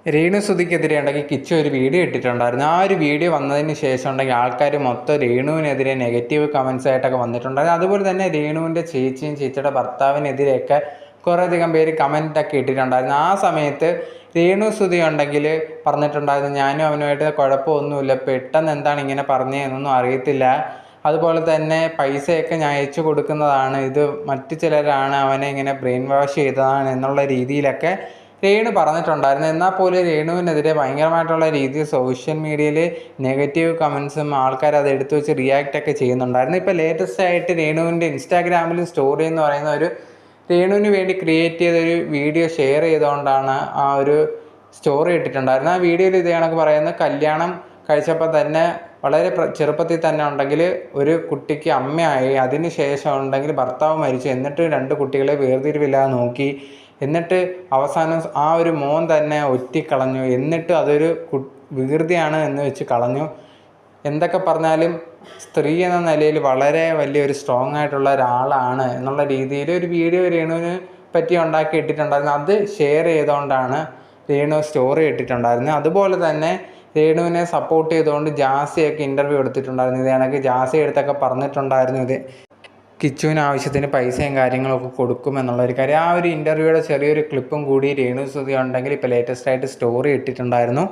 രേണുസുധിക്കെതിരെ ഉണ്ടെങ്കിൽ കിച്ചു ഒരു വീഡിയോ ഇട്ടിട്ടുണ്ടായിരുന്നു. ആ ഒരു വീഡിയോ വന്നതിന് ശേഷം ഉണ്ടെങ്കിൽ ആൾക്കാർ മൊത്തം രേണുവിനെതിരെ നെഗറ്റീവ് കമൻസ് ആയിട്ടൊക്കെ വന്നിട്ടുണ്ടായിരുന്നു. അതുപോലെ തന്നെ രേണുവിൻ്റെ ചേച്ചിയും ചേച്ചിയുടെ ഭർത്താവിനെതിരെയൊക്കെ കുറേയധികം പേര് കമൻറ്റൊക്കെ ഇട്ടിട്ടുണ്ടായിരുന്നു. ആ സമയത്ത് രേണുസുധി ഉണ്ടെങ്കിൽ പറഞ്ഞിട്ടുണ്ടായിരുന്നു, ഞാനും അവനുമായിട്ട് കുഴപ്പമൊന്നുമില്ല, പെട്ടെന്ന് എന്താണ് ഇങ്ങനെ പറഞ്ഞതെന്നൊന്നും അറിയത്തില്ല, അതുപോലെ തന്നെ പൈസയൊക്കെ ഞാൻ അയച്ചു കൊടുക്കുന്നതാണ്, ഇത് മറ്റു ചിലരാണ് അവനെ ഇങ്ങനെ ബ്രെയിൻ വാഷ് ചെയ്തതാണ് എന്നുള്ള രീതിയിലൊക്കെ രേണു പറഞ്ഞിട്ടുണ്ടായിരുന്നു. എന്നാൽ പോലും രേണുവിനെതിരെ ഭയങ്കരമായിട്ടുള്ള രീതിയിൽ സോഷ്യൽ മീഡിയയിൽ നെഗറ്റീവ് കമൻസും ആൾക്കാർ അത് എടുത്തു വെച്ച് റിയാക്റ്റ് ഒക്കെ ചെയ്യുന്നുണ്ടായിരുന്നു. ഇപ്പോൾ ലേറ്റസ്റ്റ് ആയിട്ട് രേണുവിൻ്റെ ഇൻസ്റ്റാഗ്രാമിൽ സ്റ്റോറി എന്ന് പറയുന്ന ഒരു രേണുവിന് വേണ്ടി ക്രിയേറ്റ് ചെയ്തൊരു വീഡിയോ ഷെയർ ചെയ്തുകൊണ്ടാണ് ആ ഒരു സ്റ്റോറി ഇട്ടിട്ടുണ്ടായിരുന്നത്. ആ വീഡിയോയിൽ ഇത് കണക്ക് പറയുന്നത്, കല്യാണം കഴിച്ചപ്പോൾ തന്നെ വളരെ ചെറുപ്പത്തിൽ തന്നെ ഉണ്ടെങ്കിൽ ഒരു കുട്ടിക്ക് അമ്മയായി, അതിന് ശേഷം ഉണ്ടെങ്കിൽ ഭർത്താവ് മരിച്ചു, എന്നിട്ട് 2 കുട്ടികളെ വേർതിരിവില്ലാതെ നോക്കി, എന്നിട്ട് അവസാനം ആ ഒരു മോൻ തന്നെ ഒറ്റിക്കളഞ്ഞു, എന്നിട്ട് അതൊരു വികൃതിയാണ് എന്ന് വെച്ച് കളഞ്ഞു. എന്തൊക്കെ പറഞ്ഞാലും സ്ത്രീ എന്ന നിലയിൽ വളരെ വലിയൊരു സ്ട്രോങ് ആയിട്ടുള്ള ഒരാളാണ് എന്നുള്ള രീതിയിൽ ഒരു വീഡിയോ രേണുവിന് പറ്റി ഉണ്ടാക്കി ഇട്ടിട്ടുണ്ടായിരുന്നു. അത് ഷെയർ ചെയ്തുകൊണ്ടാണ് രേണു സ്റ്റോറി ഇട്ടിട്ടുണ്ടായിരുന്നത്. അതുപോലെ തന്നെ രേണുവിനെ സപ്പോർട്ട് ചെയ്തുകൊണ്ട് ജാസിയൊക്കെ ഇൻ്റർവ്യൂ എടുത്തിട്ടുണ്ടായിരുന്നു. ഇത് കണക്ക് ജാസി എടുത്തൊക്കെ പറഞ്ഞിട്ടുണ്ടായിരുന്നു, ഇത് കിച്ചുവിന് ആവശ്യത്തിന് പൈസയും കാര്യങ്ങളൊക്കെ കൊടുക്കുമെന്നുള്ളൊരു കാര്യം. ആ ഒരു ഇൻ്റർവ്യൂയുടെ ചെറിയൊരു ക്ലിപ്പും കൂടി രേണുസുധി ഉണ്ടെങ്കിൽ ഇപ്പോൾ ലേറ്റസ്റ്റ് ആയിട്ട് സ്റ്റോറി ഇട്ടിട്ടുണ്ടായിരുന്നു.